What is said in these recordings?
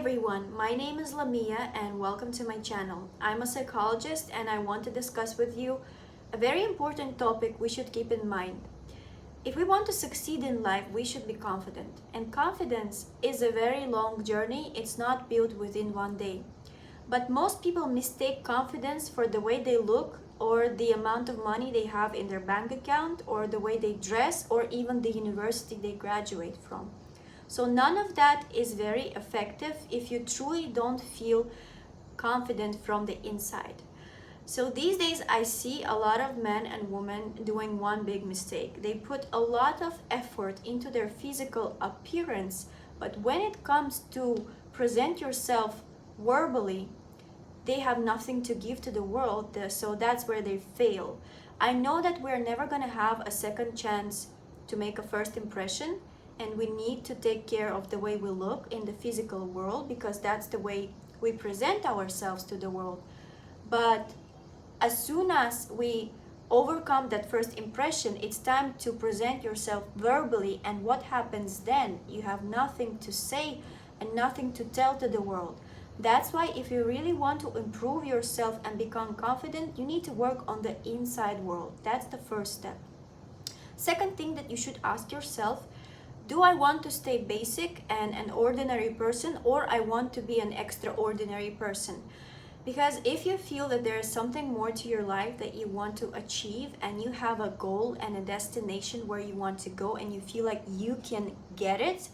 everyone, my name is Lamia and welcome to my channel. I'm a psychologist and I want to discuss with you a very important topic we should keep in mind. If we want to succeed in life, we should be confident. And confidence is a very long journey, it's not built within one day. But most people mistake confidence for the way they look or the amount of money they have in their bank account or the way they dress or even the university they graduate from. So none of that is very effective if you truly don't feel confident from the inside. So these days I see a lot of men and women doing one big mistake. They put a lot of effort into their physical appearance, but when it comes to present yourself verbally, they have nothing to give to the world, so that's where they fail. I know that we're never gonna have a second chance to make a first impression, and we need to take care of the way we look in the physical world because that's the way we present ourselves to the world. But as soon as we overcome that first impression, it's time to present yourself verbally, and what happens then? You have nothing to say and nothing to tell to the world. That's why if you really want to improve yourself and become confident, you need to work on the inside world. That's the first step. Second thing that you should ask yourself, do I want to stay basic and an ordinary person, or I want to be an extraordinary person? Because if you feel that there is something more to your life that you want to achieve and you have a goal and a destination where you want to go and you feel like you can get it,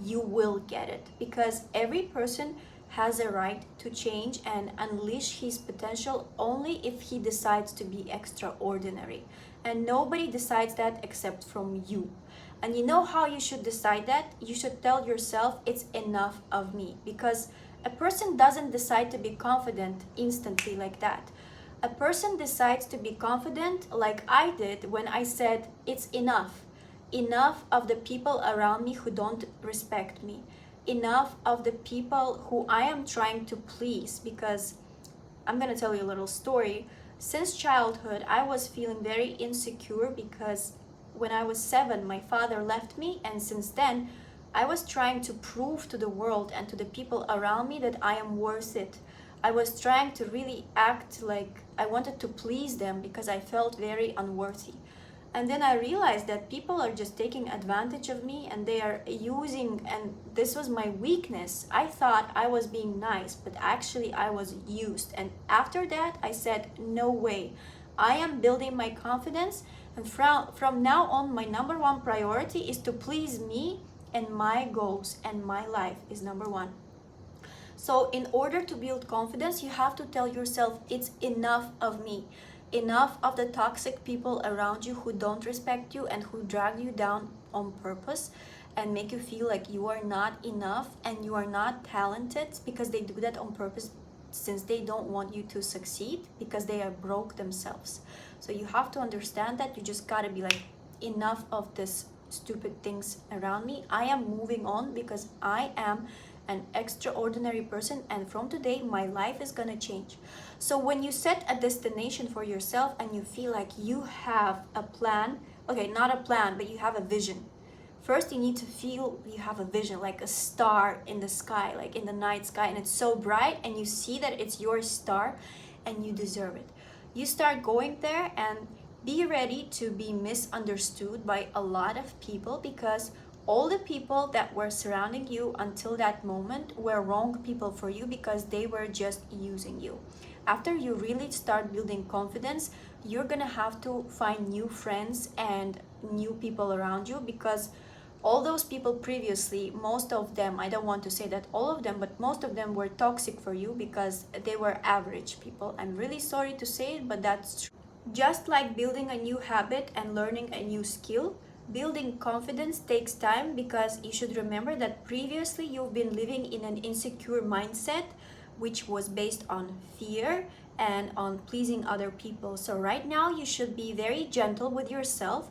you will get it. Because every person has a right to change and unleash his potential only if he decides to be extraordinary. And nobody decides that except from you. And you know how you should decide that? You should tell yourself it's enough of me, because a person doesn't decide to be confident instantly like that. A person decides to be confident like I did when I said it's enough. Enough of the people around me who don't respect me. Enough of the people who I am trying to please, because I'm gonna tell you a little story. Since childhood, I was feeling very insecure because when I was 7, my father left me, and since then, I was trying to prove to the world and to the people around me that I am worth it. I was trying to really act like I wanted to please them because I felt very unworthy. And then I realized that people are just taking advantage of me and they are using, and this was my weakness. I thought I was being nice, but actually I was used. And after that, I said, no way. I am building my confidence, and from now on, my number one priority is to please me, and my goals and my life is number one. So in order to build confidence, you have to tell yourself it's enough of me. Enough of the toxic people around you who don't respect you and who drag you down on purpose and make you feel like you are not enough and you are not talented, because they do that on purpose since they don't want you to succeed, because they are broke themselves. So you have to understand that you just gotta be like, enough of this stupid things around me. I am moving on because I am an extraordinary person, and from today my life is gonna change. So when you set a destination for yourself and you feel like you have a plan, okay, not a plan, but you have a vision. First, you need to feel you have a vision, like a star in the sky, like in the night sky, and it's so bright and you see that it's your star and you deserve it. You start going there and be ready to be misunderstood by a lot of people, because all the people that were surrounding you until that moment were wrong people for you because they were just using you. After you really start building confidence, you're gonna have to find new friends and new people around you, because all those people previously, most of them, I don't want to say that all of them, but most of them were toxic for you because they were average people. I'm really sorry to say it, but that's true. Just like building a new habit and learning a new skill, building confidence takes time, because you should remember that previously you've been living in an insecure mindset, which was based on fear and on pleasing other people. So right now you should be very gentle with yourself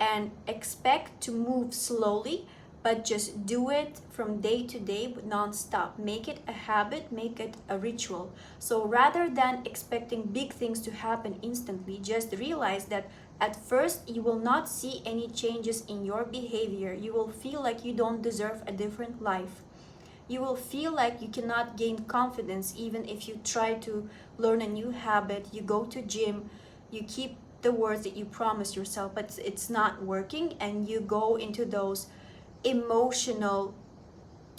and expect to move slowly, but just do it from day to day non-stop. Make it a habit, make it a ritual. So rather than expecting big things to happen instantly, just realize that at first you will not see any changes in your behavior. You will feel like you don't deserve a different life. You will feel like you cannot gain confidence even if you try to learn a new habit. You go to gym, you keep the words that you promise yourself, but it's not working, and you go into those emotional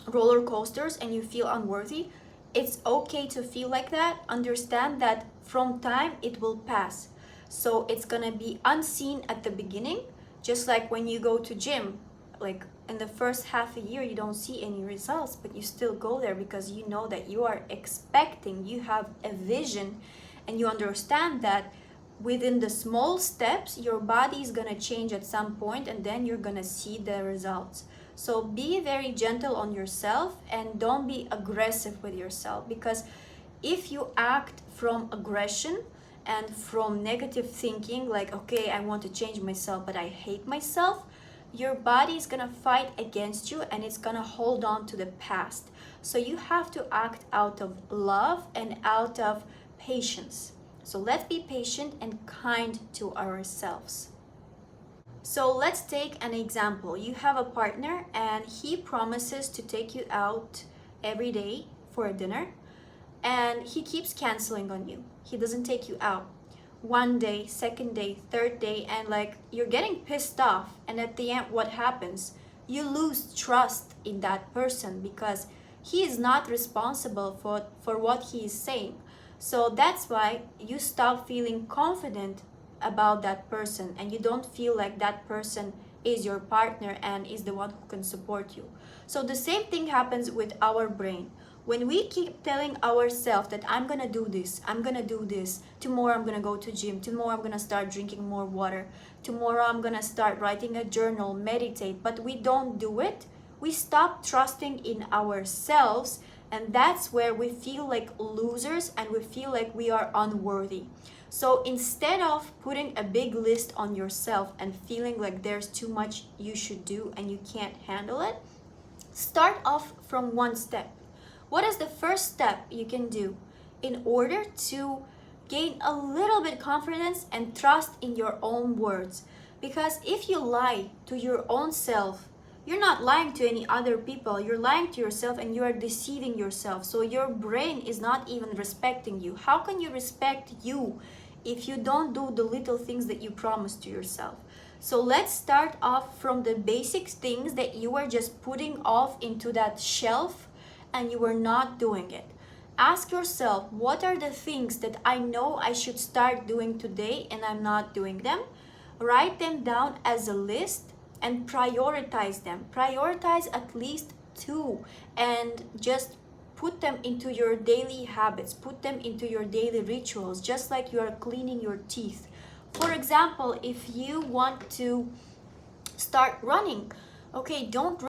roller coasters and you feel unworthy. It's okay to feel like that. Understand that from time it will pass. So it's gonna be unseen at the beginning, just like when you go to gym. Like in the first half a year you don't see any results, but you still go there because you know that you are expecting, you have a vision, and you understand that within the small steps your body is gonna change at some point, and then you're gonna see the results. So be very gentle on yourself and don't be aggressive with yourself, because if you act from aggression and from negative thinking, like, okay, I want to change myself, but I hate myself, your body is gonna fight against you and it's gonna hold on to the past. So you have to act out of love and out of patience. So let's be patient and kind to ourselves. So let's take an example. You have a partner and he promises to take you out every day for a dinner, and he keeps canceling on you. He doesn't take you out. One day, second day, third day, and like you're getting pissed off, and at the end what happens? You lose trust in that person because he is not responsible for what he is saying. So that's why you stop feeling confident about that person, and you don't feel like that person is your partner and is the one who can support you. So the same thing happens with our brain. When we keep telling ourselves that I'm gonna do this, I'm gonna do this, tomorrow I'm gonna go to gym, tomorrow I'm gonna start drinking more water, tomorrow I'm gonna start writing a journal, meditate, but we don't do it, we stop trusting in ourselves, and that's where we feel like losers and we feel like we are unworthy. So instead of putting a big list on yourself and feeling like there's too much you should do and you can't handle it, start off from one step. What is the first step you can do in order to gain a little bit confidence and trust in your own words? Because if you lie to your own self, you're not lying to any other people, you're lying to yourself and you are deceiving yourself. So your brain is not even respecting you. How can you respect you if you don't do the little things that you promise to yourself? So let's start off from the basic things that you are just putting off into that shelf and you are not doing it. Ask yourself, what are the things that I know I should start doing today and I'm not doing them? Write them down as a list and prioritize them. Prioritize at least 2 and just put them into your daily habits, put them into your daily rituals, just like you are cleaning your teeth. For example, if you want to start running, okay, don't